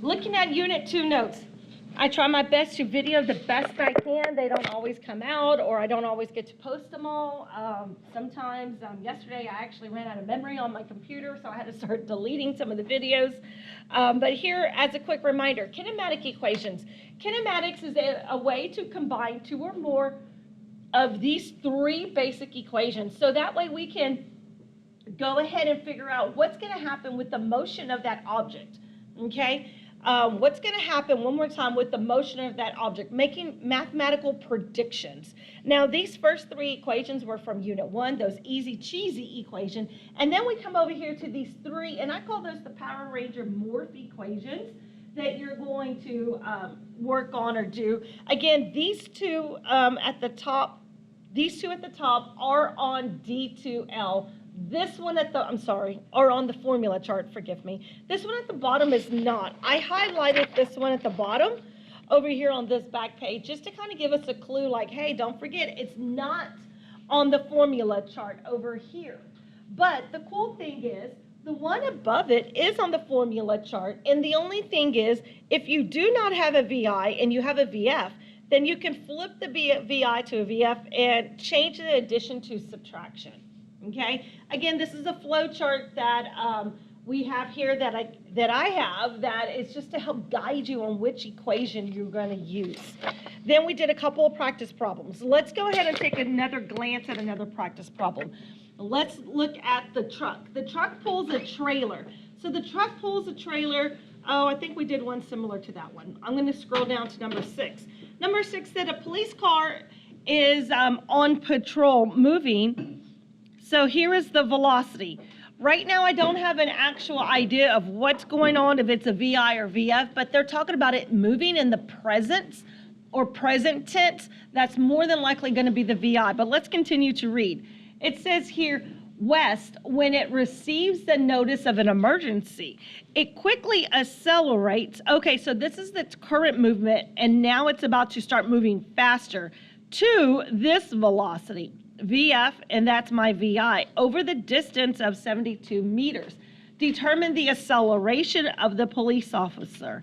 Looking at Unit 2 notes, I try my best to video the best I can. They don't always come out, or I don't always get to post them all. Sometimes, yesterday I actually ran out of memory on my computer, so I had to start deleting some of the videos. But here, as a quick reminder, kinematic equations. Kinematics is a way to combine two or more of these three basic equations. So that way we can go ahead and figure out what's going to happen with the motion of that object, okay? What's going to happen, one more time, with the motion of that object, making mathematical predictions. Now, these first three equations were from Unit 1, those easy, cheesy equations, and then we come over here to these three, and I call those the Power Ranger morph equations that you're going to work on or do. Again, these two at the top are on D2L. This one are on the formula chart, forgive me. This one at the bottom is not. I highlighted this one at the bottom over here on this back page just to kind of give us a clue like, hey, don't forget, it's not on the formula chart over here. But the cool thing is, the one above it is on the formula chart, and the only thing is, if you do not have a VI and you have a VF, then you can flip the VI to a VF and change the addition to subtraction. Okay. Again, this is a flow chart that we have here that I have that is just to help guide you on which equation you're going to use. Then we did a couple of practice problems. Let's go ahead and take another glance at another practice problem. Let's look at the truck. The truck pulls a trailer. So the truck pulls a trailer. Oh, I think we did one similar to that one. I'm going to scroll down to number 6. Number 6 said a police car is on patrol moving. So here is the velocity. Right now, I don't have an actual idea of what's going on, if it's a VI or VF, but they're talking about it moving in the present or present tense. That's more than likely going to be the VI, but let's continue to read. It says here, West, when it receives the notice of an emergency, it quickly accelerates. Okay, so this is the current movement, and now it's about to start moving faster to this velocity. VF, and that's my VI, over the distance of 72 meters. Determine the acceleration of the police officer.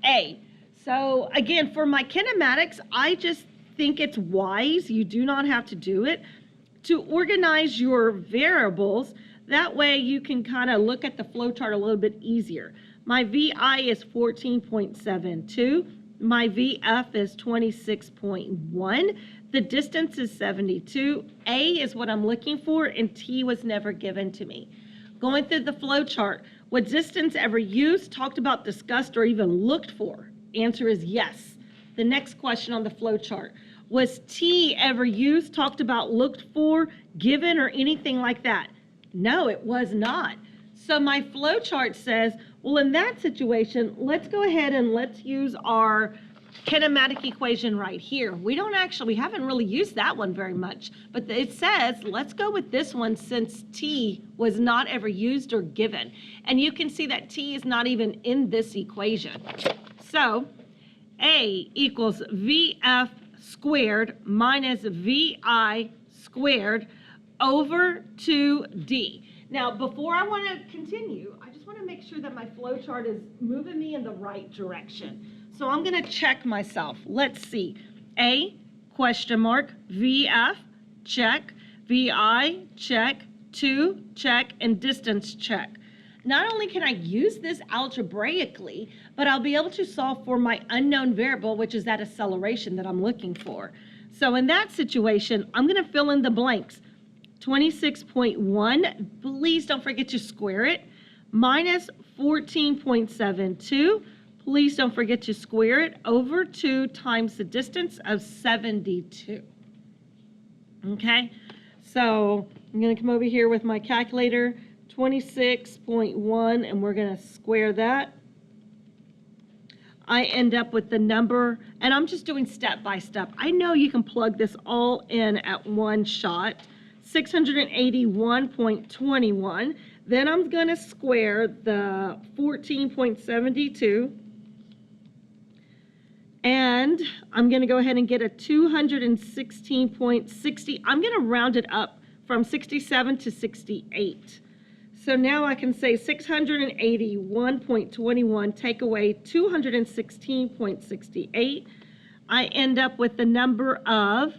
A. So again, for my kinematics, I just think it's wise, you do not have to do it, to organize your variables. That way you can kind of look at the flow chart a little bit easier. My VI is 14.72. My VF is 26.1. The distance is 72. A is what I'm looking for, and T was never given to me. Going through the flow chart, was distance ever used, talked about, discussed, or even looked for? Answer is yes. The next question on the flow chart, was T ever used, talked about, looked for, given, or anything like that? No, it was not. So my flow chart says, well, in that situation, let's go ahead and let's use our kinematic equation right here. We haven't really used that one very much, but it says, let's go with this one since T was not ever used or given. And you can see that T is not even in this equation. So A equals VF squared minus VI squared over 2D. Now, before I want to continue, I just want to make sure that my flow chart is moving me in the right direction. So I'm going to check myself. Let's see. A, question mark, VF, check, VI, check, 2, check, and distance, check. Not only can I use this algebraically, but I'll be able to solve for my unknown variable, which is that acceleration that I'm looking for. So in that situation, I'm going to fill in the blanks. 26.1, please don't forget to square it, minus 14.72, please don't forget to square it, over 2 times the distance of 72. Okay, so I'm going to come over here with my calculator, 26.1, and we're going to square that. I end up with the number, and I'm just doing step by step. I know you can plug this all in at one shot. 681.21. Then I'm going to square the 14.72. And I'm going to go ahead and get a 216.60. I'm going to round it up from 67 to 68. So now I can say 681.21 take away 216.68. I end up with the number of,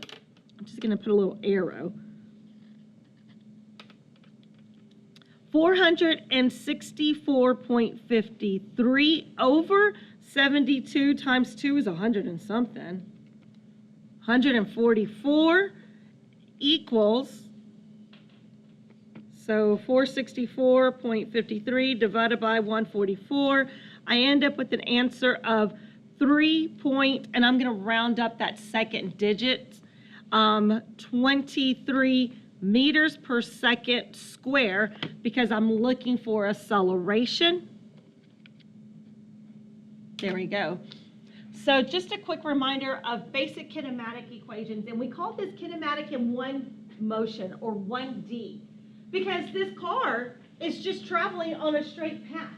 I'm just going to put a little arrow, 464.53 over 72 times 2 is 100 and something. 144 equals, so 464.53 divided by 144. I end up with an answer of 3 and I'm going to round up that second digit, 23 meters per second square, because I'm looking for acceleration. There we go. So just a quick reminder of basic kinematic equations, and we call this kinematic in one motion, or 1D, because this car is just traveling on a straight path.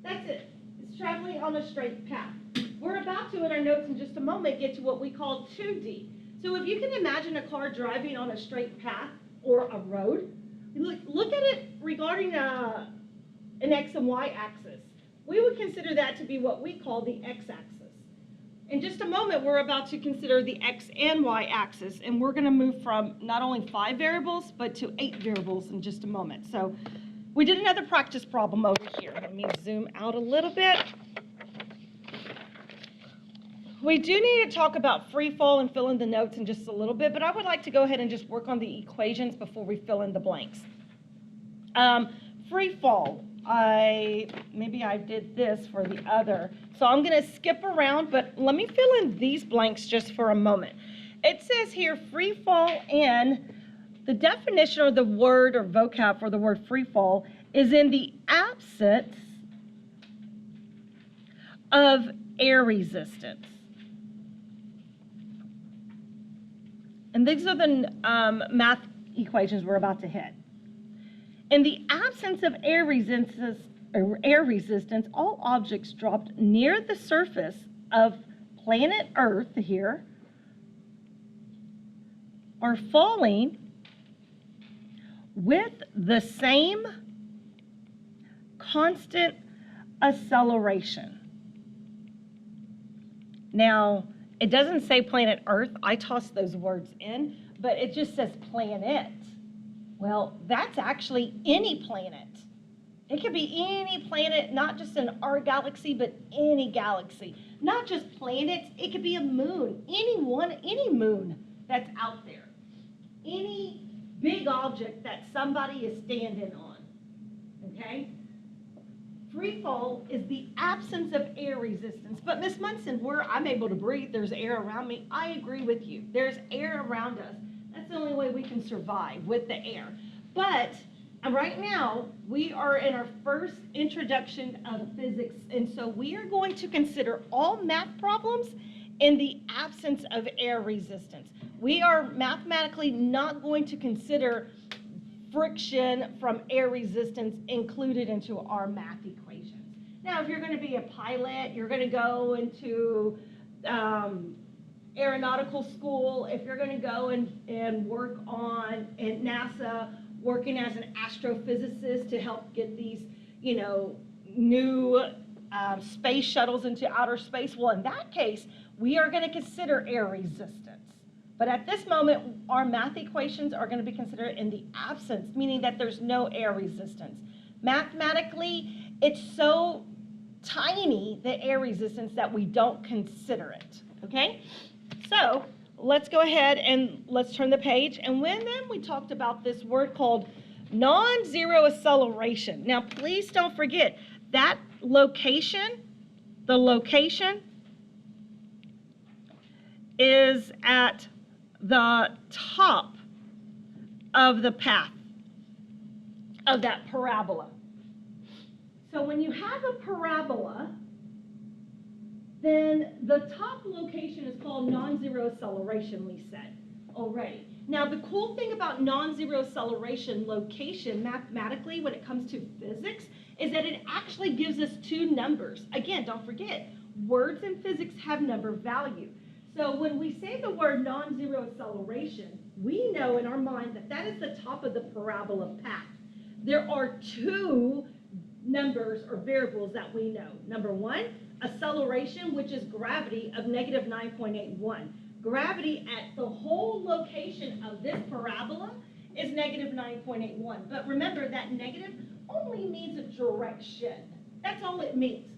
That's it. It's traveling on a straight path. We're about to, in our notes in just a moment, get to what we call 2D. So if you can imagine a car driving on a straight path or a road, look at it regarding an X and Y axis. We would consider that to be what we call the X-axis. In just a moment, we're about to consider the X and Y axis, and we're going to move from not only 5 variables, but to 8 variables in just a moment. So we did another practice problem over here. Let me zoom out a little bit. We do need to talk about free fall and fill in the notes in just a little bit, but I would like to go ahead and just work on the equations before we fill in the blanks. Free fall, maybe I did this for the other. So I'm going to skip around, but let me fill in these blanks just for a moment. It says here free fall in, the definition or the word or vocab for the word free fall is in the absence of air resistance. And these are the math equations we're about to hit. In the absence of air resistance, all objects dropped near the surface of planet Earth here are falling with the same constant acceleration. Now, it doesn't say planet Earth. I tossed those words in, but it just says planet. Well, that's actually any planet. It could be any planet, not just in our galaxy, but any galaxy. Not just planets, it could be a moon, any moon that's out there. Any big object that somebody is standing on, okay? Free fall is the absence of air resistance. But Ms. Munson, where I'm able to breathe, there's air around me. I agree with you. There's air around us. That's the only way we can survive, with the air. But right now, we are in our first introduction of physics, and so we are going to consider all math problems in the absence of air resistance. We are mathematically not going to consider friction from air resistance included into our math equations. Now, if you're going to be a pilot, you're going to go into aeronautical school, if you're going to go and work on at NASA, working as an astrophysicist to help get these, new space shuttles into outer space, well, in that case, we are going to consider air resistance. But at this moment, our math equations are going to be considered in the absence, meaning that there's no air resistance. Mathematically, it's so tiny, the air resistance, that we don't consider it, okay? So let's go ahead and let's turn the page. And then we talked about this word called non-zero acceleration. Now, please don't forget that location, the location is at the top of the path of that parabola. So when you have a parabola, then the top location is called non-zero acceleration, we said already. Now, the cool thing about non-zero acceleration location mathematically when it comes to physics is that it actually gives us two numbers. Again, don't forget, words in physics have number value. So when we say the word non-zero acceleration, we know in our mind that that is the top of the parabola path. there are two numbers or variables that we know. Number one, acceleration, which is gravity of negative 9.81. Gravity at the whole location of this parabola is negative 9.81. But remember that negative only means a direction. That's all it means.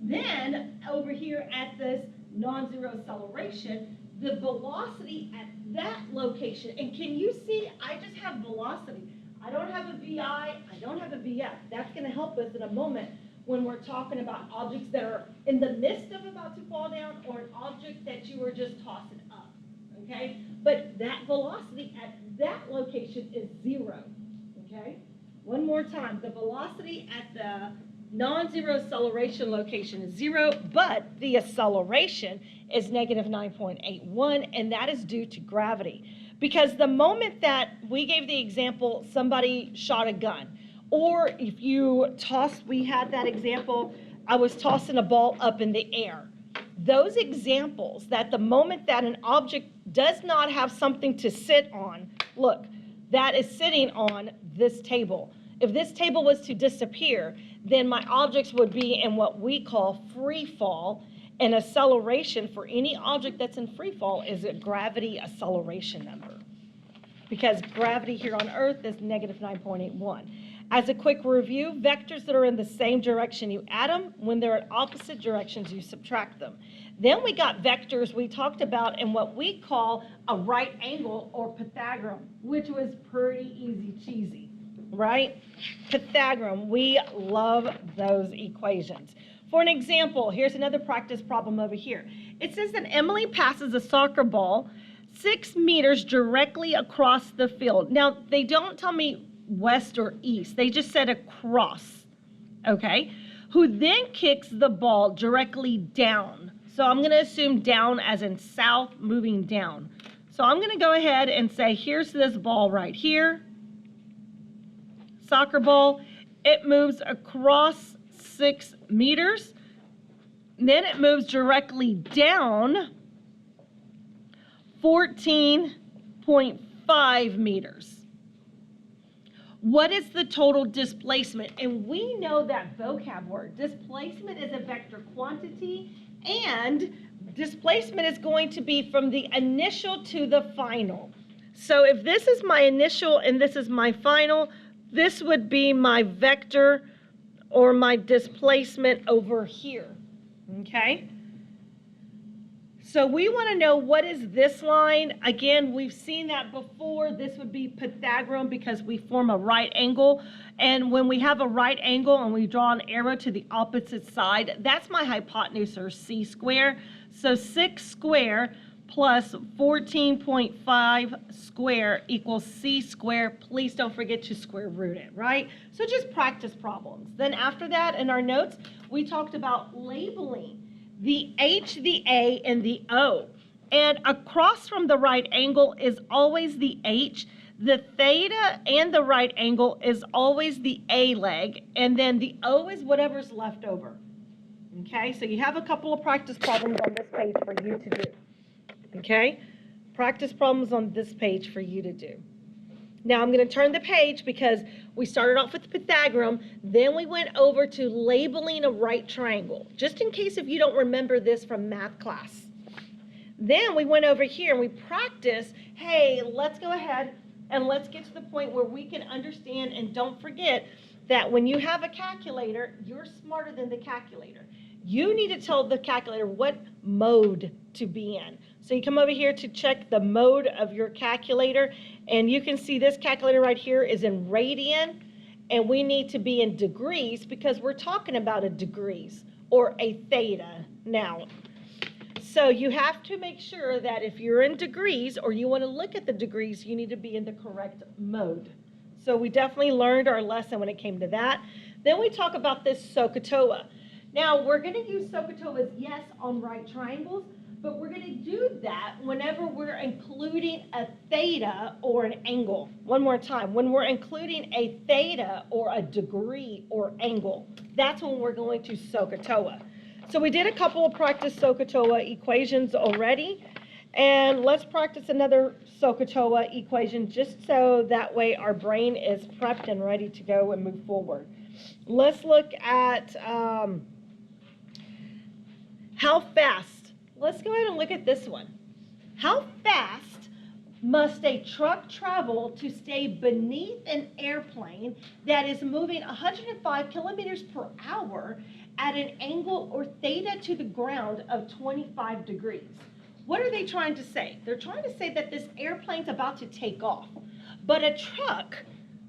Then over here at this non-zero acceleration, the velocity at that location, and can you see I just have velocity. I don't have a VI, I don't have a VF. That's going to help us in a moment when we're talking about objects that are in the midst of about to fall down or an object that you were just tossing up, okay? But that velocity at that location is 0, okay? One more time, the velocity at the non-zero acceleration location is 0, but the acceleration is negative 9.81, and that is due to gravity. Because the moment that we gave the example, somebody shot a gun, or if you toss, we had that example, I was tossing a ball up in the air. Those examples that the moment that an object does not have something to sit on, look, that is sitting on this table. If this table was to disappear, then my objects would be in what we call free fall, and acceleration for any object that's in free fall is a gravity acceleration number. Because gravity here on Earth is negative 9.81. As a quick review, vectors that are in the same direction, you add them. When they're at opposite directions, you subtract them. Then we got vectors we talked about in what we call a right angle or Pythagorean, which was pretty easy cheesy, right? Pythagorean, we love those equations. For an example, here's another practice problem over here. It says that Emily passes a soccer ball 6 meters directly across the field. Now, they don't tell me west or east. They just said across, okay? Who then kicks the ball directly down. So I'm going to assume down as in south, moving down. So I'm going to go ahead and say, here's this ball right here. Soccer ball. It moves across 6 meters. Then it moves directly down 14.5 meters. What is the total displacement? And we know that vocab word. Displacement is a vector quantity, and displacement is going to be from the initial to the final. So if this is my initial and this is my final, this would be my vector or my displacement over here, okay? So we want to know what is this line. Again, we've seen that before. This would be Pythagorean because we form a right angle. And when we have a right angle and we draw an arrow to the opposite side, that's my hypotenuse, or c square. So 6 square plus 14.5 square equals c square. Please don't forget to square root it, right? So just practice problems. Then after that, in our notes, we talked about labeling the H, the A, and the O. And across from the right angle is always the H. The theta and the right angle is always the A leg. And then the O is whatever's left over. Okay, so you have a couple of practice problems on this page for you to do. Okay, practice problems on this page for you to do. Now I'm going to turn the page because we started off with Pythagorean, then we went over to labeling a right triangle, just in case if you don't remember this from math class. Then we went over here and we practiced, hey, let's go ahead and let's get to the point where we can understand, and don't forget that when you have a calculator, you're smarter than the calculator. You need to tell the calculator what mode to be in. So you come over here to check the mode of your calculator, and you can see this calculator right here is in radian, and we need to be in degrees because we're talking about a degrees or a theta now. So you have to make sure that if you're in degrees or you want to look at the degrees, you need to be in the correct mode. So we definitely learned our lesson when it came to that. Then we talk about this SOHCAHTOA. Now we're going to use SOHCAHTOAs, yes, on right triangles, but we're going to do that whenever we're including a theta or an angle. One more time, when we're including a theta or a degree or angle, that's when we're going to SOHCAHTOA. So we did a couple of practice SOHCAHTOA equations already, And let's practice another SOHCAHTOA equation just so that way our brain is prepped and ready to go and move forward. Let's look at how fast. Let's go ahead and look at this one. How fast must a truck travel to stay beneath an airplane that is moving 105 kilometers per hour at an angle or theta to the ground of 25 degrees? What are they trying to say? They're trying to say that this airplane's about to take off, but a truck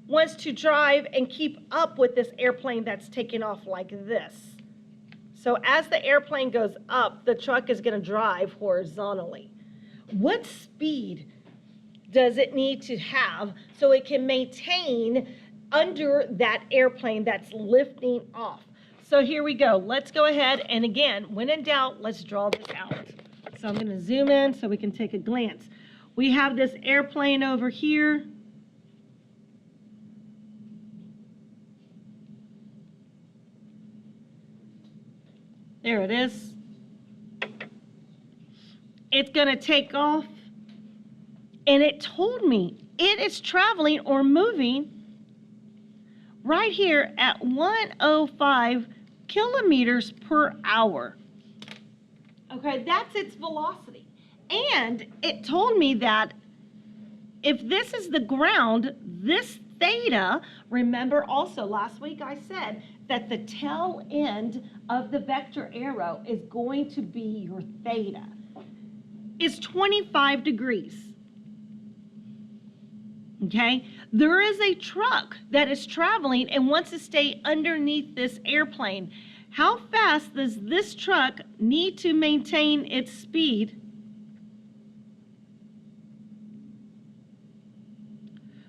wants to drive and keep up with this airplane that's taking off like this. So as the airplane goes up, the truck is going to drive horizontally. What speed does it need to have so it can maintain under that airplane that's lifting off? So here we go. Let's go ahead and again, when in doubt, let's draw this out. So I'm going to zoom in so we can take a glance. We have this airplane over here. There it is. It's going to take off. And it told me it is traveling or moving right here at 105 kilometers per hour. Okay, that's its velocity. And it told me that if this is the ground, this theta, remember also last week I said that the tail end of the vector arrow is going to be your theta, is 25 degrees. Okay, there is a truck that is traveling and wants to stay underneath this airplane. How fast does this truck need to maintain its speed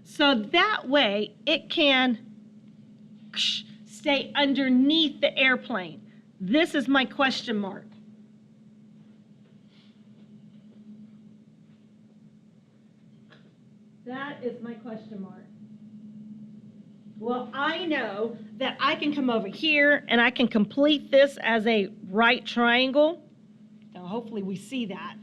so that way it can stay underneath the airplane? This is my question mark. That is my question mark. Well, I know that I can come over here and I can complete this as a right triangle. Now, hopefully we see that,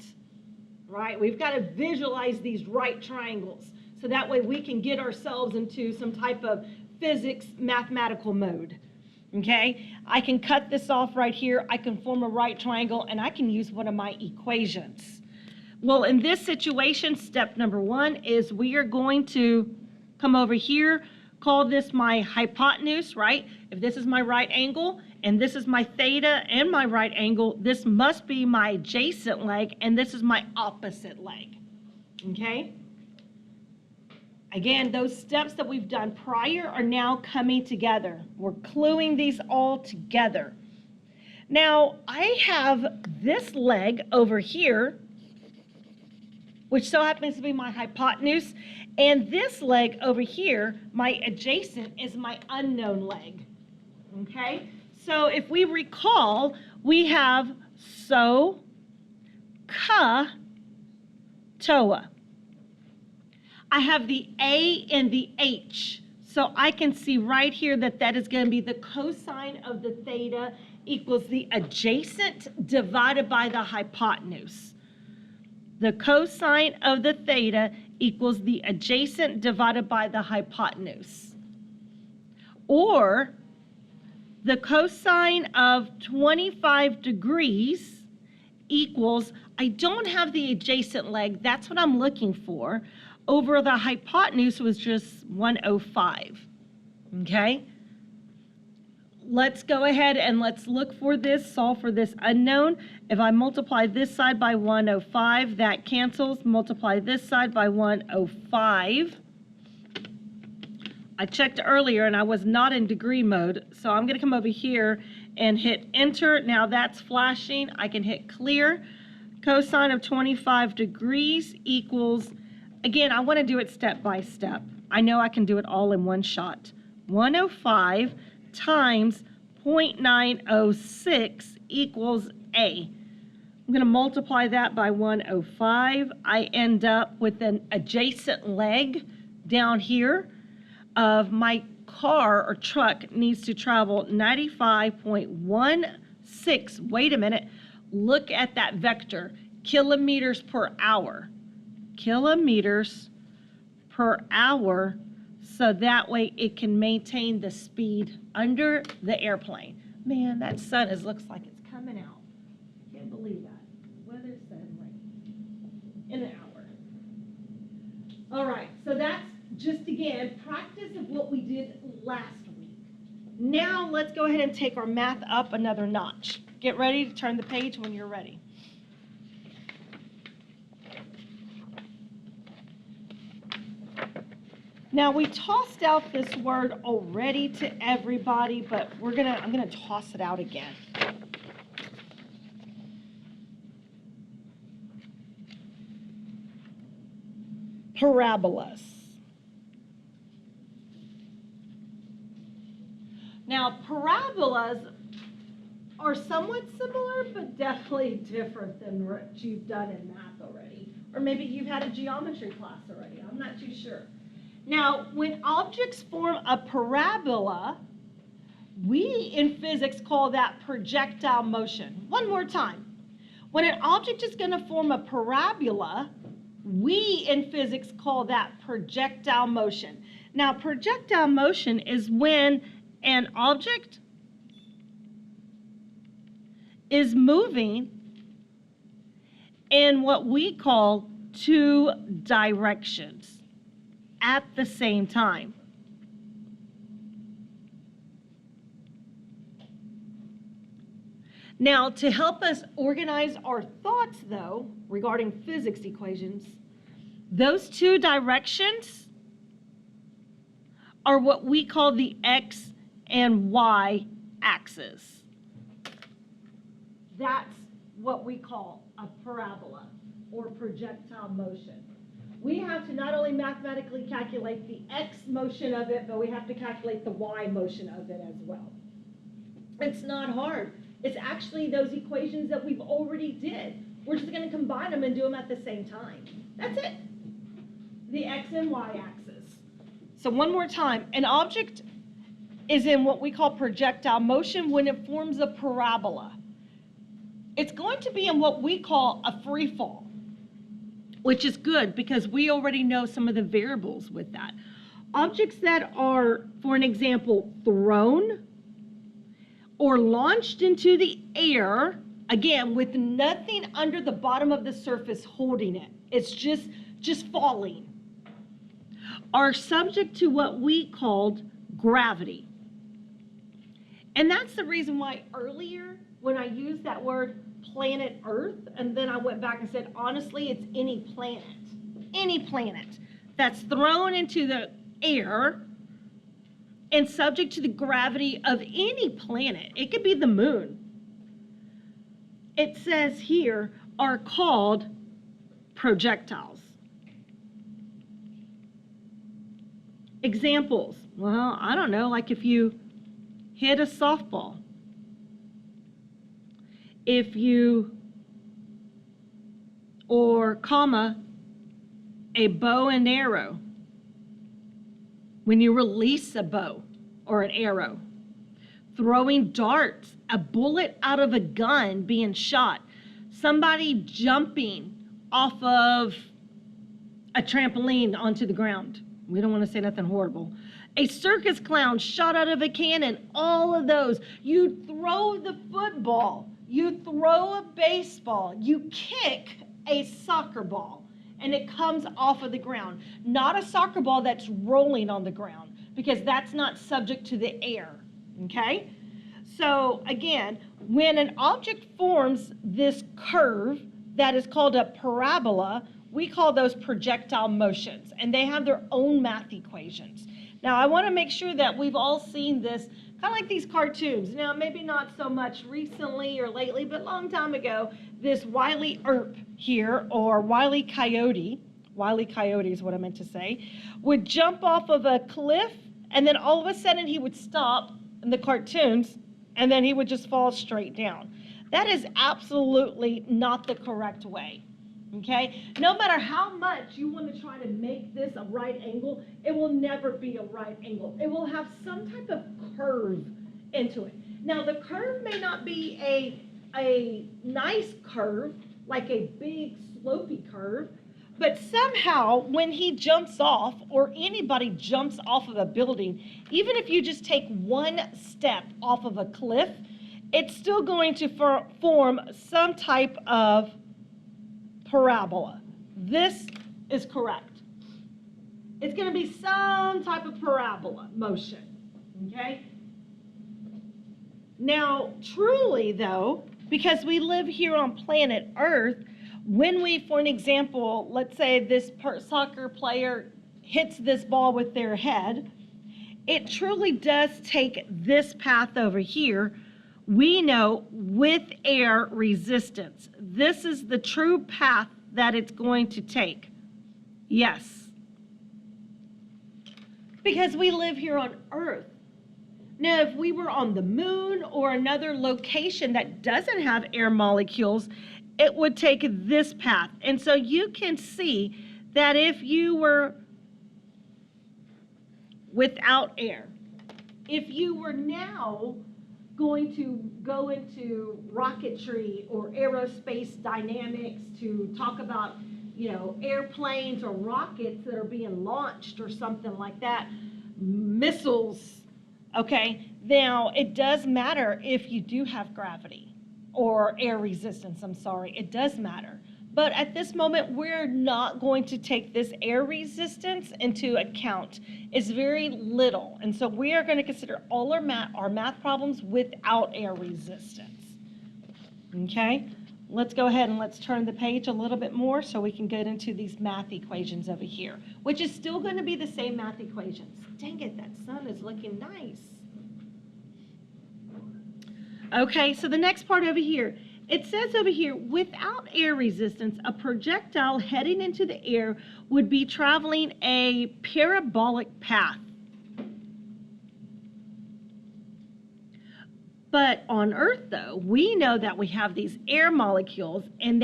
right? We've got to visualize these right triangles so that way we can get ourselves into some type of physics mathematical mode, okay? I can cut this off right here. I can form a right triangle and I can use one of my equations. Well, in this situation, step number one is we are going to come over here, call this my hypotenuse, right? If this is my right angle and this is my theta and my right angle, this must be my adjacent leg and this is my opposite leg, okay? Again, those steps that we've done prior are now coming together. We're cluing these all together. Now, I have this leg over here, which so happens to be my hypotenuse, and this leg over here, my adjacent, is my unknown leg, okay? So if we recall, we have SOHCAHTOA. I have the A and the H, so I can see right here that that is going to be the cosine of the theta equals the adjacent divided by the hypotenuse. The cosine of the theta equals the adjacent divided by the hypotenuse. Or the cosine of 25 degrees equals, I don't have the adjacent leg, that's what I'm looking for, over the hypotenuse was just 105, okay? Let's go ahead and let's look for this, solve for this unknown. If I multiply this side by 105, that cancels. Multiply this side by 105. I checked earlier and I was not in degree mode, so I'm going to come over here and hit enter. Now that's flashing. I can hit clear. Cosine of 25 degrees equals, again, I want to do it step by step. I know I can do it all in one shot. 105 times 0.906 equals A. I'm going to multiply that by 105. I end up with an adjacent leg down here of my car or truck needs to travel 95.16. Wait a minute. Look at that vector. kilometers per hour. Kilometers per hour, so that way it can maintain the speed under the airplane. Man, that sun looks like it's coming out. Can't believe that. Weather said rain in an hour. All right, so that's just, again, practice of what we did last week. Now let's go ahead and take our math up another notch. Get ready to turn the page when you're ready. Now we tossed out this word already to everybody, but I'm gonna toss it out again. Parabolas. Now parabolas are somewhat similar, but definitely different than what you've done in math already. Or maybe you've had a geometry class already. I'm not too sure. Now, when objects form a parabola, we in physics call that projectile motion. One more time. When an object is going to form a parabola, we in physics call that projectile motion. Now, projectile motion is when an object is moving in what we call two directions at the same time. Now, to help us organize our thoughts, though, regarding physics equations, those two directions are what we call the x and y axis. That's what we call a parabola or projectile motion. We have to not only mathematically calculate the x motion of it, but we have to calculate the y motion of it as well. It's not hard. It's actually those equations that we've already did. We're just going to combine them and do them at the same time. That's it. The x and y axis. So one more time. An object is in what we call projectile motion when it forms a parabola. It's going to be in what we call a free fall, which is good because we already know some of the variables with that. Objects that are, for an example, thrown or launched into the air, again, with nothing under the bottom of the surface holding it, it's just falling, are subject to what we called gravity. And that's the reason why earlier, when I used that word planet Earth, and then I went back and said, honestly, it's any planet that's thrown into the air and subject to the gravity of any planet. It could be the moon. It says here are called projectiles. Examples, well, I don't know, like if you hit a softball, or a bow and arrow, when you release a bow or an arrow, throwing darts, a bullet out of a gun being shot, somebody jumping off of a trampoline onto the ground. We don't want to say nothing horrible. A circus clown shot out of a cannon, all of those. You throw the football, you throw a baseball, you kick a soccer ball, and it comes off of the ground. Not a soccer ball that's rolling on the ground, because that's not subject to the air, okay? So again, when an object forms this curve that is called a parabola, we call those projectile motions, and they have their own math equations. Now, I want to make sure that we've all seen this, kind of like these cartoons. Now, maybe not so much recently or lately, but a long time ago, this Wile E. Earp here, or Wile E. Coyote is what I meant to say, would jump off of a cliff, and then all of a sudden he would stop in the cartoons, and then he would just fall straight down. That is absolutely not the correct way. Okay, no matter how much you want to try to make this a right angle, it will never be a right angle. It will have some type of curve into it. Now, the curve may not be a nice curve, like a big slopey curve. But somehow, when he jumps off, or anybody jumps off of a building, even if you just take one step off of a cliff, it's still going to form some type of parabola. This is correct. It's going to be some type of parabola motion, okay? Now, truly, though, because we live here on planet Earth, when we, for an example, let's say this soccer player hits this ball with their head, it truly does take this path over here. We know with air resistance. This is the true path that it's going to take. Yes. Because we live here on Earth. Now, if we were on the moon or another location that doesn't have air molecules, it would take this path. And so you can see that if you were without air, if you were now going to go into rocketry or aerospace dynamics to talk about, airplanes or rockets that are being launched or something like that, missiles, okay, now it does matter if you do have gravity or air resistance, it does matter. But at this moment, we're not going to take this air resistance into account. It's very little. And so we are going to consider all our math problems without air resistance. Okay? Let's go ahead and let's turn the page a little bit more so we can get into these math equations over here, which is still going to be the same math equations. Dang it, that sun is looking nice. Okay, so the next part over here, it says over here, without air resistance, a projectile heading into the air would be traveling a parabolic path. But on Earth, though, we know that we have these air molecules, and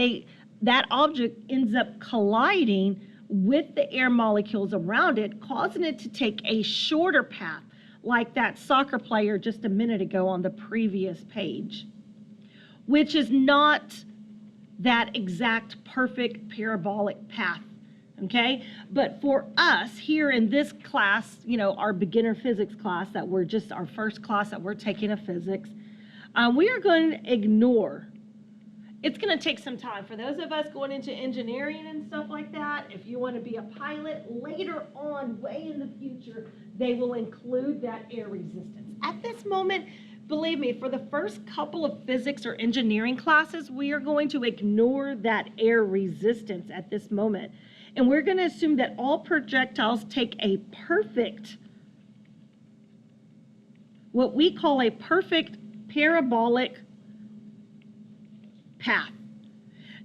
that object ends up colliding with the air molecules around it, causing it to take a shorter path, like that soccer player just a minute ago on the previous page, which is not that exact perfect parabolic path, okay? But for us here in this class, our beginner physics class that we're just our first class that we're taking of physics, we are going to ignore. It's going to take some time. For those of us going into engineering and stuff like that, if you want to be a pilot, later on, way in the future, they will include that air resistance. At this moment, believe me, for the first couple of physics or engineering classes, we are going to ignore that air resistance at this moment. And we're going to assume that all projectiles take a perfect, what we call a perfect parabolic path.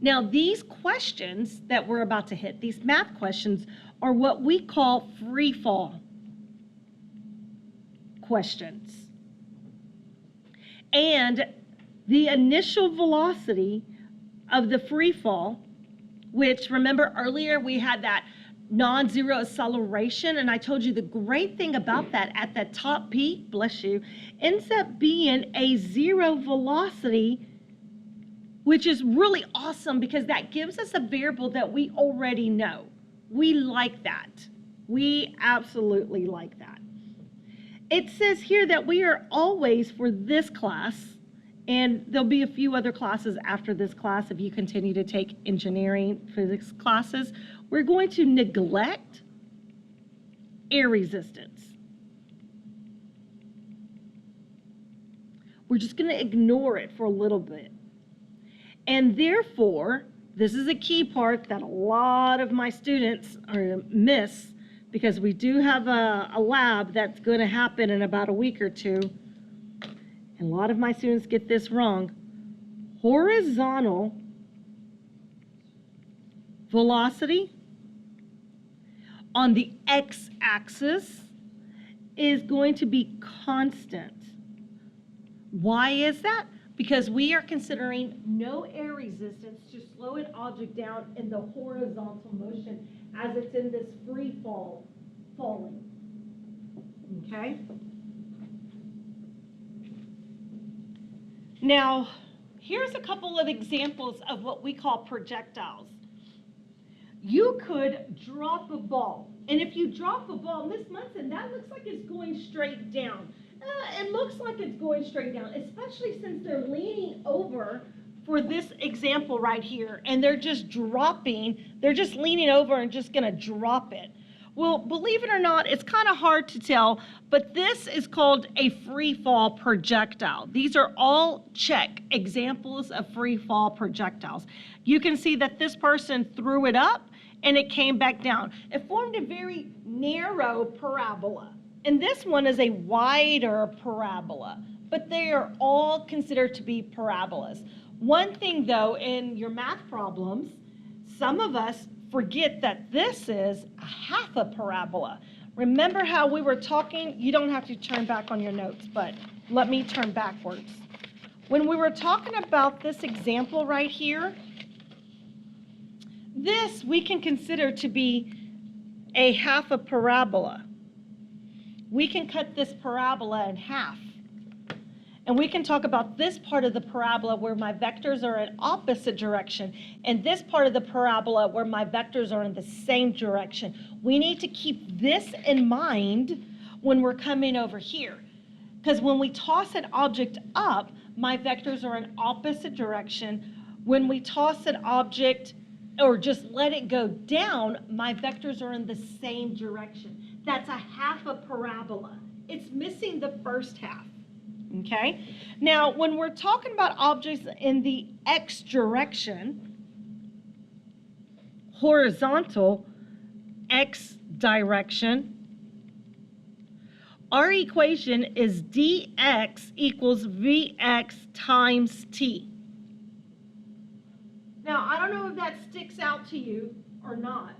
Now, these questions that we're about to hit, these math questions, are what we call free fall questions. And the initial velocity of the free fall, which remember earlier we had that non-zero acceleration, and I told you the great thing about that at the top peak, bless you, ends up being a zero velocity, which is really awesome because that gives us a variable that we already know. We like that. We absolutely like that. It says here that we are always, for this class, and there'll be a few other classes after this class if you continue to take engineering physics classes, we're going to neglect air resistance. We're just going to ignore it for a little bit. And therefore, this is a key part that a lot of my students miss, because we do have a lab that's going to happen in about a week or two. And a lot of my students get this wrong. Horizontal velocity on the x-axis is going to be constant. Why is that? Because we are considering no air resistance to slow an object down in the horizontal motion as it's in this free falling. Okay? Now, here's a couple of examples of what we call projectiles. You could drop a ball, and if you drop a ball, Miss Munson, that looks like it's going straight down. It looks like it's going straight down, especially since they're leaning over for this example right here, and they're just leaning over and just gonna drop it. Well, believe it or not, it's kind of hard to tell, but this is called a free fall projectile. These are all examples of free fall projectiles. You can see that this person threw it up and it came back down. It formed a very narrow parabola. And this one is a wider parabola, but they are all considered to be parabolas. One thing though, in your math problems, some of us forget that this is a half a parabola. Remember how we were talking? You don't have to turn back on your notes, but let me turn backwards. When we were talking about this example right here, this we can consider to be a half a parabola. We can cut this parabola in half. And we can talk about this part of the parabola where my vectors are in opposite direction, and this part of the parabola where my vectors are in the same direction. We need to keep this in mind when we're coming over here. Because when we toss an object up, my vectors are in opposite direction. When we toss an object or just let it go down, my vectors are in the same direction. That's a half a parabola. It's missing the first half. Okay, now when we're talking about objects in the x direction, horizontal x direction, our equation is dx equals vx times t. Now, I don't know if that sticks out to you or not,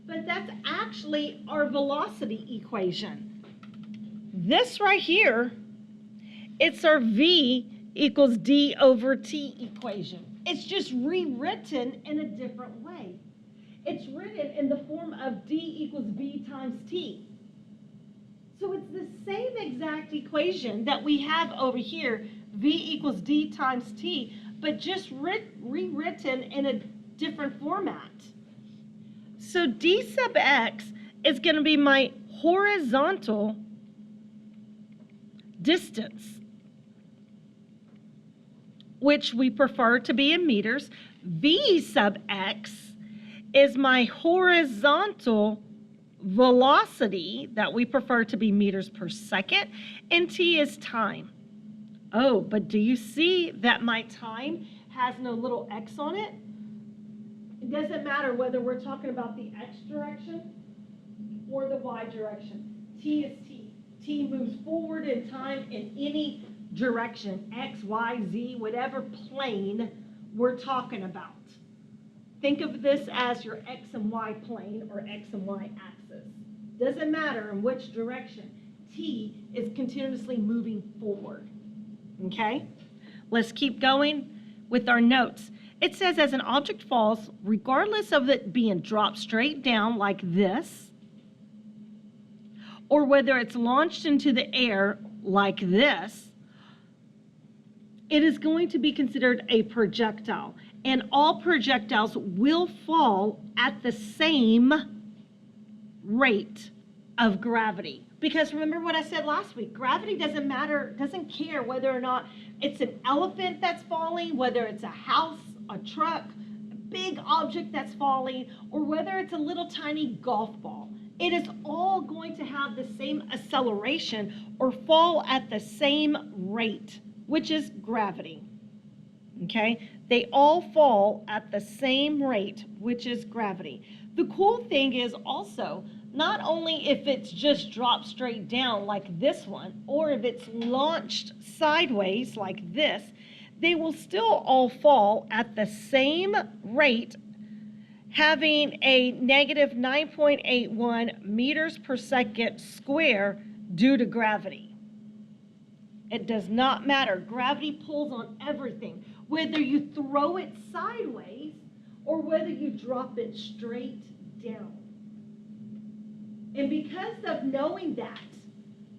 but that's actually our velocity equation. This right here, it's our v equals d over t equation. It's just rewritten in a different way. It's written in the form of d equals v times t. So it's the same exact equation that we have over here, v equals d times t, but just rewritten in a different format. So d sub x is going to be my horizontal distance, which we prefer to be in meters. V sub x is my horizontal velocity that we prefer to be meters per second, and t is time. Oh, but do you see that my time has no little x on it? It doesn't matter whether we're talking about the x direction or the y direction. T is t. T moves forward in time in any direction, x, y, z, whatever plane we're talking about. Think of this as your x and y plane or x and y axis. Doesn't matter in which direction. T is continuously moving forward. Okay? Let's keep going with our notes. It says as an object falls, regardless of it being dropped straight down like this, or whether it's launched into the air like this, it is going to be considered a projectile. And all projectiles will fall at the same rate of gravity. Because remember what I said last week, gravity doesn't care whether or not it's an elephant that's falling, whether it's a house, a truck, a big object that's falling, or whether it's a little tiny golf ball. It is all going to have the same acceleration or fall at the same rate, which is gravity. Okay? They all fall at the same rate, which is gravity. The cool thing is also, not only if it's just dropped straight down like this one, or if it's launched sideways like this, they will still all fall at the same rate, having a negative 9.81 meters per second square due to gravity. It does not matter. Gravity pulls on everything, whether you throw it sideways or whether you drop it straight down. And because of knowing that,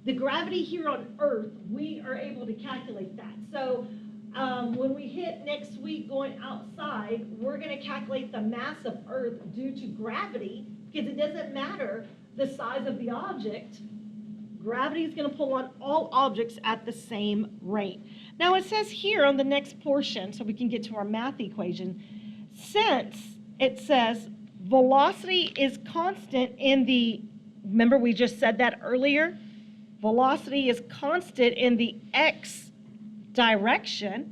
the gravity here on Earth, we are able to calculate that. So When we hit next week going outside, we're going to calculate the mass of Earth due to gravity, because it doesn't matter the size of the object. Gravity is going to pull on all objects at the same rate. Now it says here on the next portion, so we can get to our math equation, since it says velocity is constant in the, remember we just said that earlier? Velocity is constant in the x direction,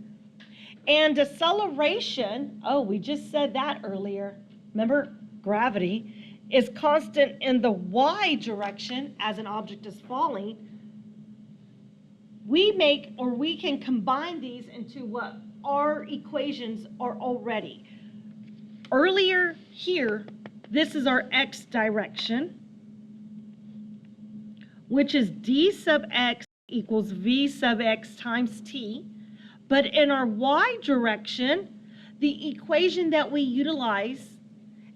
and deceleration, oh, we just said that earlier, remember, gravity is constant in the y direction as an object is falling. We can combine these into what our equations are already. Earlier here, this is our x direction, which is d sub x equals v sub x times t. But in our y direction, the equation that we utilize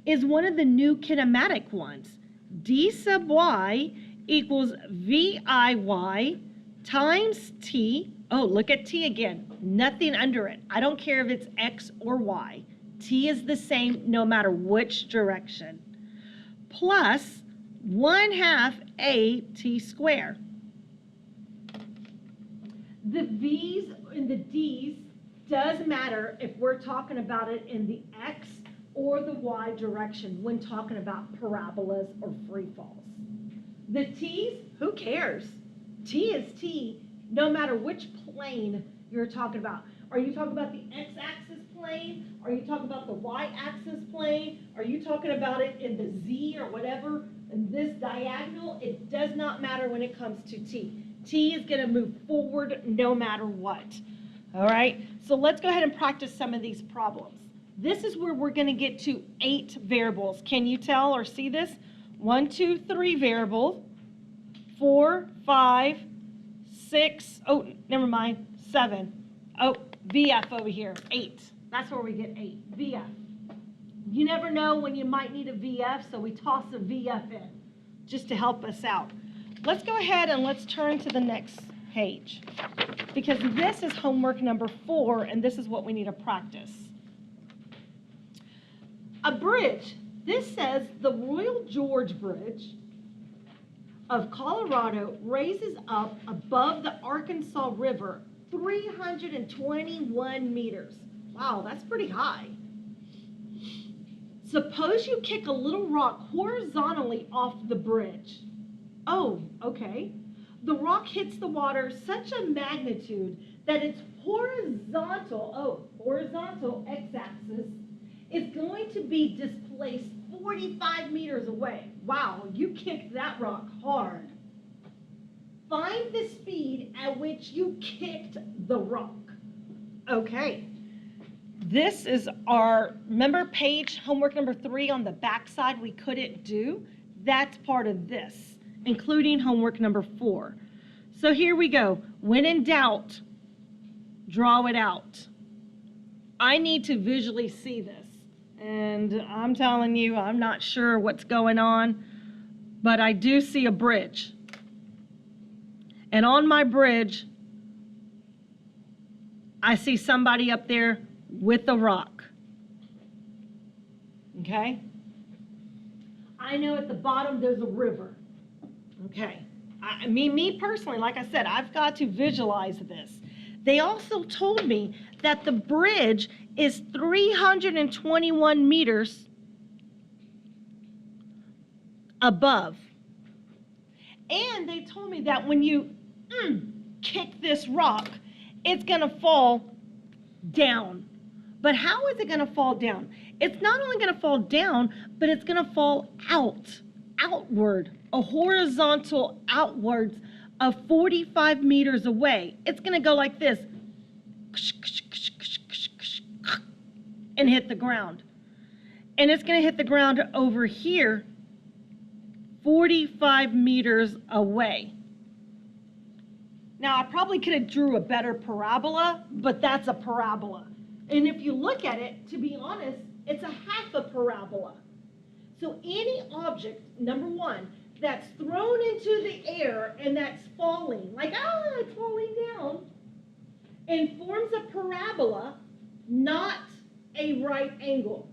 is one of the new kinematic ones. D sub y equals VIY times t. Oh, look at t again. Nothing under it. I don't care if it's x or y. T is the same no matter which direction. Plus 1/2 AT squared. The V's and the D's does matter if we're talking about it in the x or the y direction when talking about parabolas or free falls. The T's, who cares? T is T no matter which plane you're talking about. Are you talking about the x-axis plane? Are you talking about the y-axis plane? Are you talking about it in the z or whatever, in this diagonal? It does not matter when it comes to T. T is going to move forward no matter what. All right, so let's go ahead and practice some of these problems. This is where we're going to get to 8 variables. Can you tell or see this? 1, 2, 3 variables, 4, 5, 6, oh, never mind, 7. Oh, VF over here, 8. That's where we get 8, VF. You never know when you might need a VF, so we toss a VF in just to help us out. Let's go ahead and let's turn to the next page, because this is homework number 4, and this is what we need to practice. A bridge. This says the Royal George Bridge of Colorado raises up above the Arkansas River 321 meters. Wow, that's pretty high. Suppose you kick a little rock horizontally off the bridge. Oh, okay. The rock hits the water such a magnitude that its horizontal x-axis is going to be displaced 45 meters away. Wow, you kicked that rock hard. Find the speed at which you kicked the rock. Okay. This is our, remember page homework number 3 on the back side we couldn't do? That's part of this, including homework number 4. So here we go. When in doubt, draw it out. I need to visually see this. And I'm telling you, I'm not sure what's going on, but I do see a bridge. And on my bridge, I see somebody up there with a rock. Okay? I know at the bottom there's a river. Okay. Me personally, like I said, I've got to visualize this. They also told me that the bridge is 321 meters above. And they told me that when you kick this rock, it's going to fall down. But how is it going to fall down? It's not only going to fall down, but it's going to fall outward, a horizontal outwards of 45 meters away. It's going to go like this and hit the ground. And it's going to hit the ground over here 45 meters away. Now, I probably could have drew a better parabola, but that's a parabola. And if you look at it, to be honest, it's a half a parabola. So any object, number one, that's thrown into the air and that's falling, like, it's falling down, and forms a parabola, not a right angle.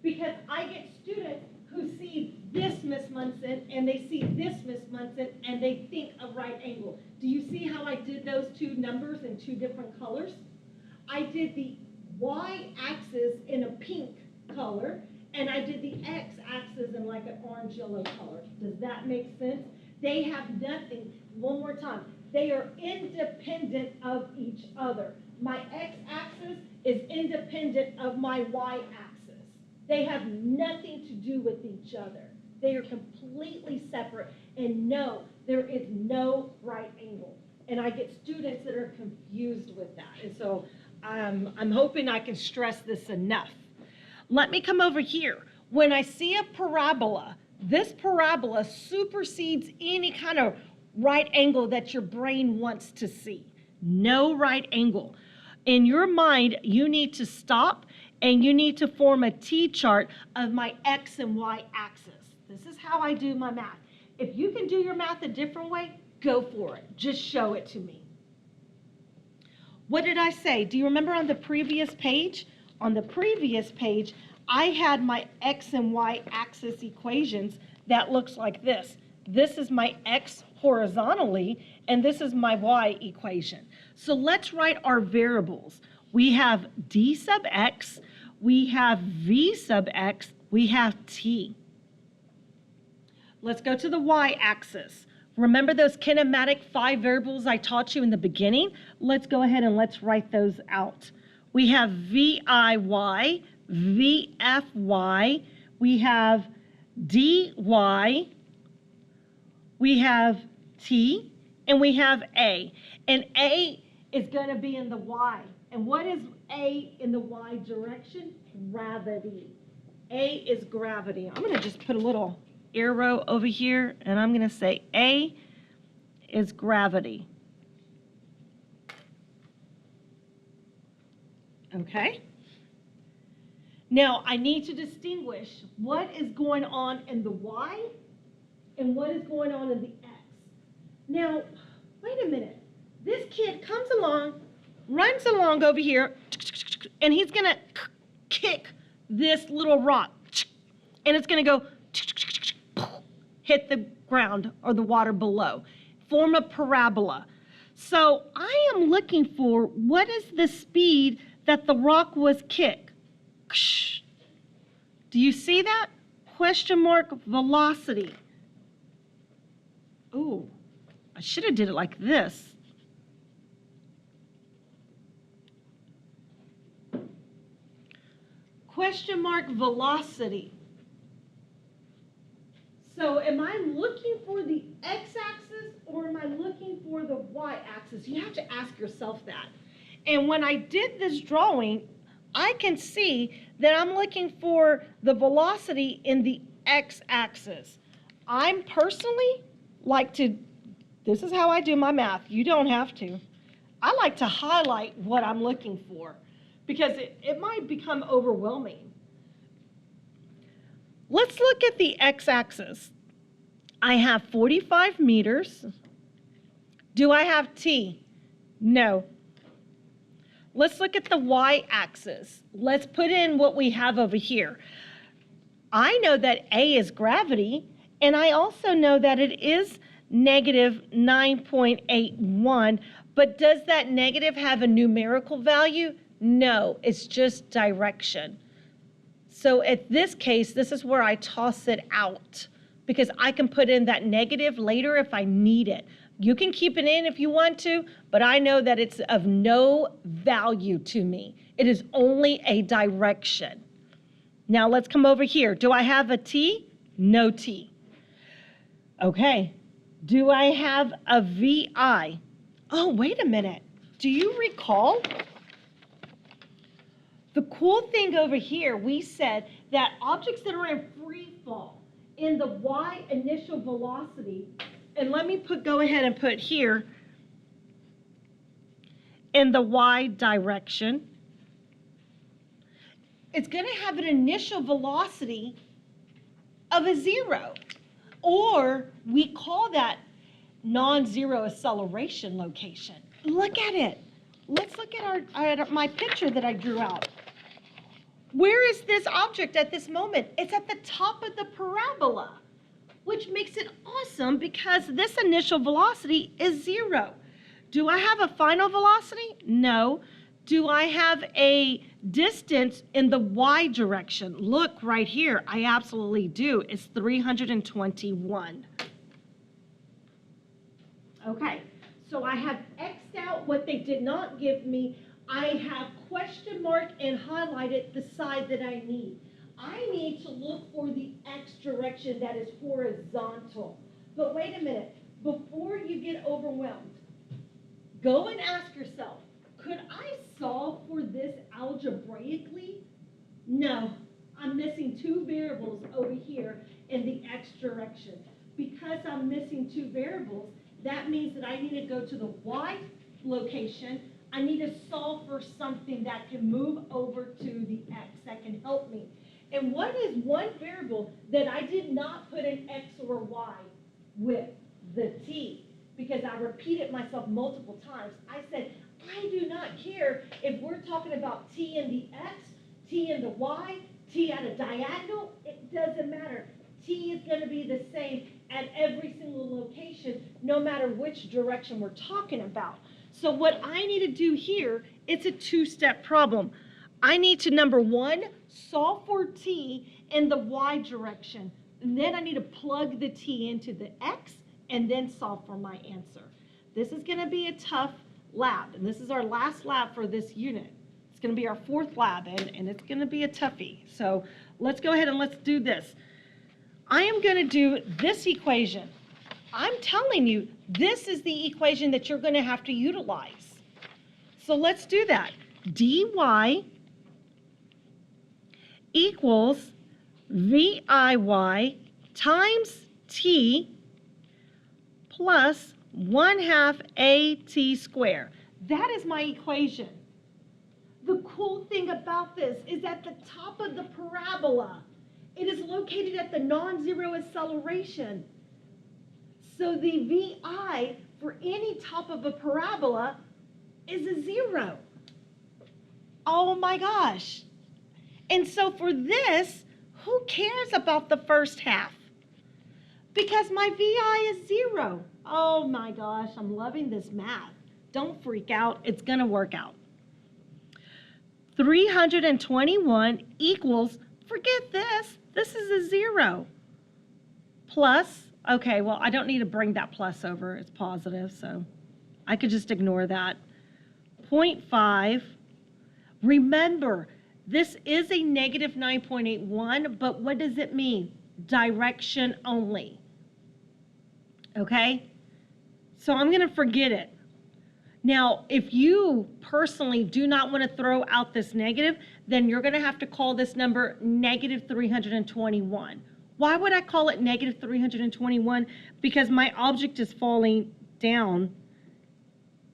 Because I get students who see this, Miss Munson, and they see this, Miss Munson, and they think a right angle. Do you see how I did those two numbers in two different colors? I did the y-axis in a pink color, and I did the x-axis in like an orange-yellow color. Does that make sense? They have nothing. One more time. They are independent of each other. My x-axis is independent of my y-axis. They have nothing to do with each other. They are completely separate. And no, there is no right angle. And I get students that are confused with that. And so I'm hoping I can stress this enough. Let me come over here. When I see a parabola, this parabola supersedes any kind of right angle that your brain wants to see. No right angle. In your mind, you need to stop and you need to form a T-chart of my X and Y axis. This is how I do my math. If you can do your math a different way, go for it. Just show it to me. What did I say? Do you remember on the previous page? On the previous page, I had my X and Y axis equations that looks like this. This is my X horizontally, and this is my Y equation. So let's write our variables. We have D sub X, we have V sub X, we have T. Let's go to the Y axis. Remember those kinematic 5 variables I taught you in the beginning? Let's go ahead and let's write those out. We have VIY, VFY, we have DY, we have T, and we have A. And A is going to be in the Y. And what is A in the Y direction? Gravity. A is gravity. I'm going to just put a little arrow over here, and I'm going to say A is gravity. Okay? Now, I need to distinguish what is going on in the Y and what is going on in the X. Now, wait a minute. This kid comes along, runs along over here, and he's going to kick this little rock, and it's going to go hit the ground or the water below, form a parabola. So I am looking for what is the speed that the rock was kicked. Do you see that? Question mark velocity. Ooh, I should have did it like this. Question mark velocity. So am I looking for the x-axis or am I looking for the y-axis? You have to ask yourself that. And when I did this drawing, I can see that I'm looking for the velocity in the x-axis. I'm personally like to, this is how I do my math. You don't have to. I like to highlight what I'm looking for because it might become overwhelming. Let's look at the x-axis. I have 45 meters. Do I have T? No. Let's look at the y-axis. Let's put in what we have over here. I know that A is gravity, and I also know that it is negative 9.81, but does that negative have a numerical value? No, it's just direction. So at this case, this is where I toss it out because I can put in that negative later if I need it. You can keep it in if you want to, but I know that it's of no value to me. It is only a direction. Now let's come over here. Do I have a T? No T. Okay. Do I have a VI? Oh, wait a minute. Do you recall? The cool thing over here, we said that objects that are in free fall in the y initial velocity, and let me go ahead and put here in the y direction, it's going to have an initial velocity of a 0, or we call that non-zero acceleration location. Look at it. let's look at my picture that I drew out. Where is this object at this moment? It's at the top of the parabola, which makes it awesome because this initial velocity is 0. Do I have a final velocity? No. Do I have a distance in the y direction? Look right here, I absolutely do. It's 321. Okay, so I have X'd out what they did not give me. I have question mark and highlighted the side that I need. I need to look for the X direction that is horizontal. But wait a minute, before you get overwhelmed, go and ask yourself, could I solve for this algebraically? No, I'm missing 2 variables over here in the X direction. Because I'm missing 2 variables, that means that I need to go to the Y location. I need to solve for something that can move over to the X, that can help me. And what is one variable that I did not put an X or Y with? The T. Because I repeated myself multiple times. I said, I do not care if we're talking about T in the X, T in the Y, T at a diagonal. It doesn't matter. T is going to be the same at every single location, no matter which direction we're talking about. So what I need to do here, it's a 2-step problem. I need to, number 1, solve for T in the Y direction. And then I need to plug the T into the X and then solve for my answer. This is going to be a tough lab, and this is our last lab for this unit. It's going to be our 4th lab, and it's going to be a toughie. So let's go ahead and let's do this. I am going to do this equation. I'm telling you, this is the equation that you're going to have to utilize. So let's do that. dy equals VIY times t plus 1/2 AT squared. That is my equation. The cool thing about this is at the top of the parabola, it is located at the non-zero acceleration. So the VI for any top of a parabola is a 0. Oh my gosh. And so for this, who cares about the first half? Because my VI is 0. Oh my gosh, I'm loving this math. Don't freak out, it's gonna work out. 321 equals, forget this is a 0. Plus, okay, well, I don't need to bring that plus over, it's positive, so I could just ignore that. 0.5, remember, this is a negative 9.81, but what does it mean? Direction only, okay? So I'm gonna forget it. Now, if you personally do not want to throw out this negative, then you're going to have to call this number negative 321. Why would I call it negative 321? Because my object is falling down,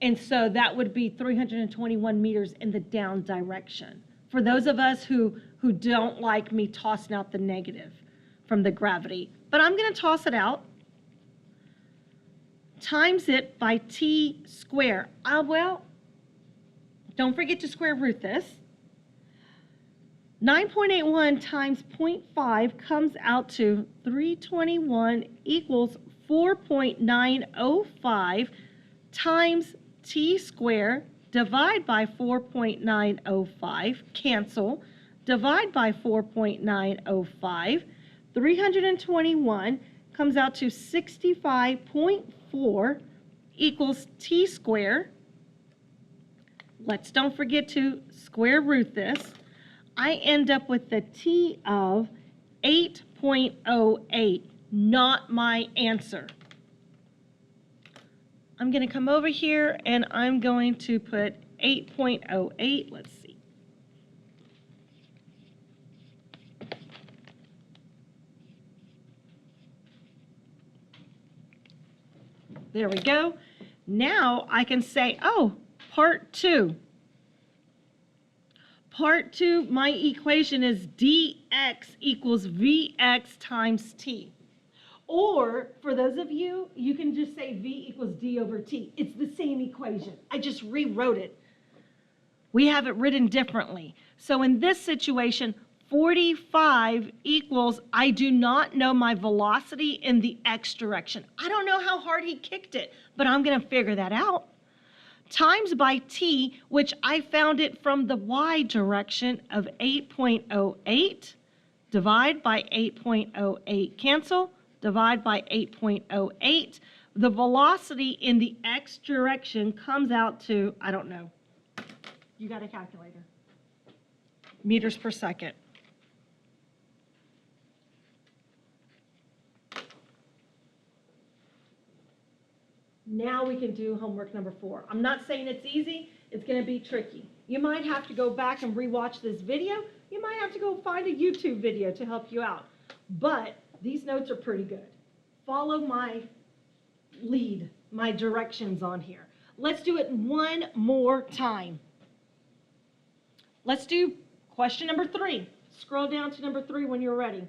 and so that would be 321 meters in the down direction. For those of us who don't like me tossing out the negative from the gravity. But I'm going to toss it out. Times it by t squared. Well, don't forget to square root this. 9.81 times 0.5 comes out to 321 equals 4.905 times t squared. Divide by 4.905, cancel. Divide by 4.905. 321 comes out to 65.4 equals t squared. Don't forget to square root this. I end up with the t of 8.08, not my answer. I'm going to come over here and I'm going to put 8.08. Let's see. There we go. Now I can say, oh, part 2. Part 2, my equation is dx equals vx times t. Or, for those of you, you can just say v equals d over t. It's the same equation. I just rewrote it. We have it written differently. So in this situation, 45 equals, I do not know my velocity in the x direction. I don't know how hard he kicked it, but I'm going to figure that out. Times by t, which I found it from the y direction of 8.08, divide by 8.08, cancel, divide by 8.08. The velocity in the x direction comes out to, I don't know. You got a calculator. Meters per second. Now we can do homework number 4. I'm not saying it's easy. It's going to be tricky. You might have to go back and rewatch this video. You might have to go find a YouTube video to help you out. But these notes are pretty good. Follow my lead, my directions on here. Let's do it one more time. Let's do question number 3. Scroll down to number 3 when you're ready.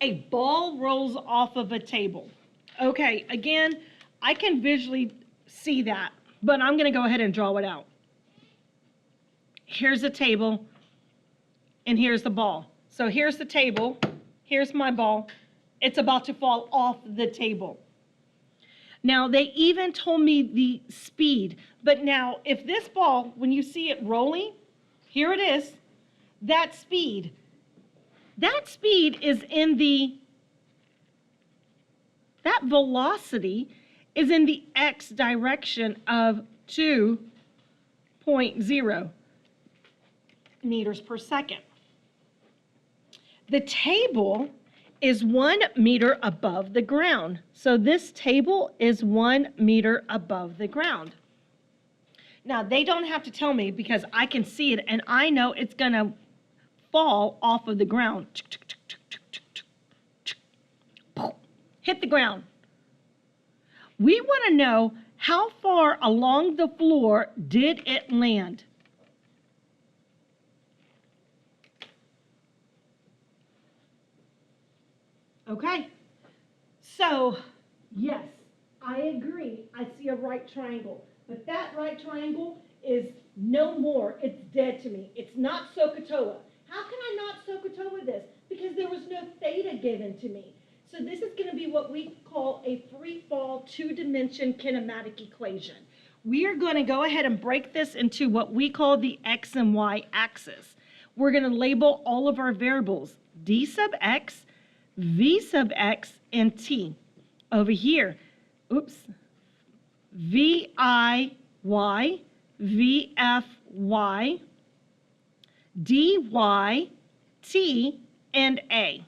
A ball rolls off of a table. Okay, again, I can visually see that, but I'm going to go ahead and draw it out. Here's the table, and here's the ball. So here's the table, here's my ball. It's about to fall off the table. Now, they even told me the speed, but now if this ball, when you see it rolling, here it is, that speed is in that velocity is in the x direction of 2.0 meters per second. The table is 1 meter above the ground. So this table is 1 meter above the ground. Now, they don't have to tell me because I can see it and I know it's going to fall off of the ground. Hit the ground. We want to know how far along the floor did it land. Okay, so yes, I agree. I see a right triangle, but that right triangle is no more. It's dead to me. It's not SOHCAHTOA. How can I not SOHCAHTOA this? Because there was no theta given to me. So this is going to be what we call a free fall 2-dimension kinematic equation. We are going to go ahead and break this into what we call the x and y axis. We're going to label all of our variables, d sub x, v sub x, and t. Over here, v I y, v f y, d y, t, and a.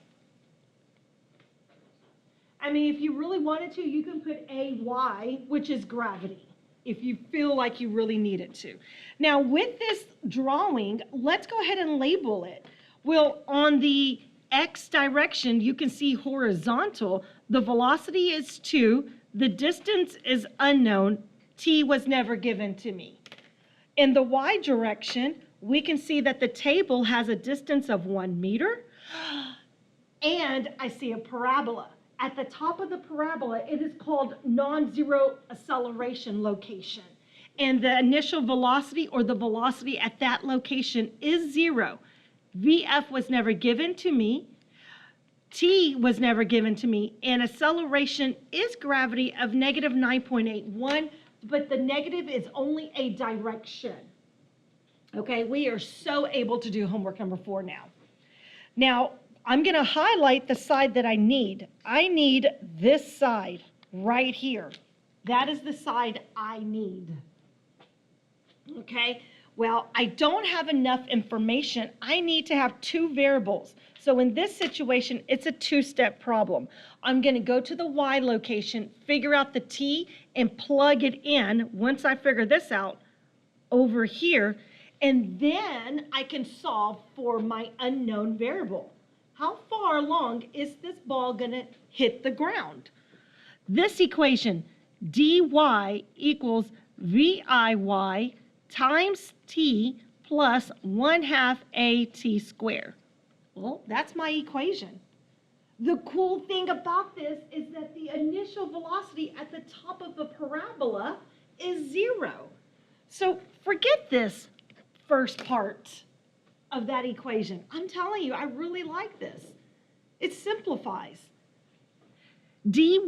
I mean, if you really wanted to, you can put AY, which is gravity, if you feel like you really need it to. Now, with this drawing, let's go ahead and label it. Well, on the X direction, you can see horizontal. The velocity is 2. The distance is unknown. T was never given to me. In the Y direction, we can see that the table has a distance of 1 meter. And I see a parabola. At the top of the parabola, it is called non-zero acceleration location. And the initial velocity or the velocity at that location is 0. VF was never given to me. T was never given to me. And acceleration is gravity of negative 9.81, but the negative is only a direction. Okay, we are so able to do homework number 4 now. Now, I'm going to highlight the side that I need. I need this side right here. That is the side I need. Okay, well, I don't have enough information. I need to have 2 variables. So in this situation, it's a 2-step problem. I'm going to go to the Y location, figure out the T, and plug it in once I figure this out over here, and then I can solve for my unknown variable. How far along is this ball going to hit the ground? This equation, dy equals VIY times t plus 1/2 AT squared. Well, that's my equation. The cool thing about this is that the initial velocity at the top of the parabola is 0. So forget this first part of that equation. I'm telling you, I really like this. It simplifies. dy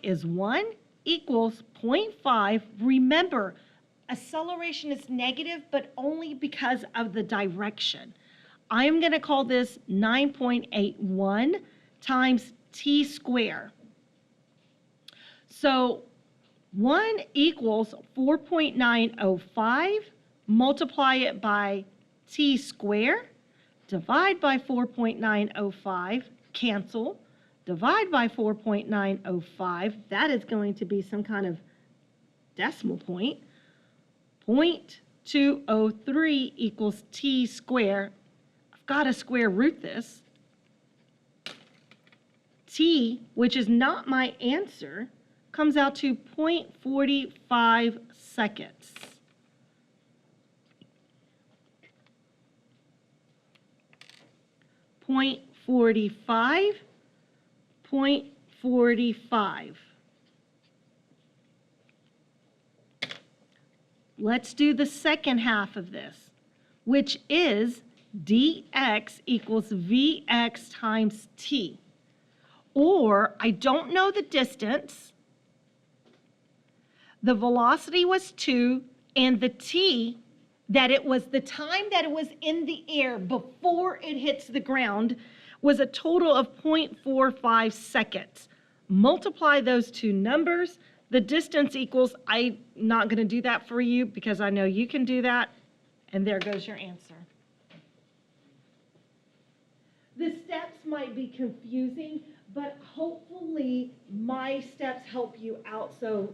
is 1 equals 0.5. Remember, acceleration is negative, but only because of the direction. I'm going to call this 9.81 times t squared. So 1 equals 4.905, multiply it by t squared, divide by 4.905, cancel, divide by 4.905, that is going to be some kind of decimal point. 0.203 equals t squared. I've got to square root this. T, which is not my answer, comes out to 0.45 seconds. Point 45. Let's do the second half of this, which is dx equals vx times t. Or, I don't know the distance, the velocity was 2, and the t, that it was the time that it was in the air before it hits the ground, was a total of 0.45 seconds. Multiply those two numbers. The distance equals, I'm not going to do that for you because I know you can do that, and there goes your answer. The steps might be confusing, but hopefully my steps help you out so,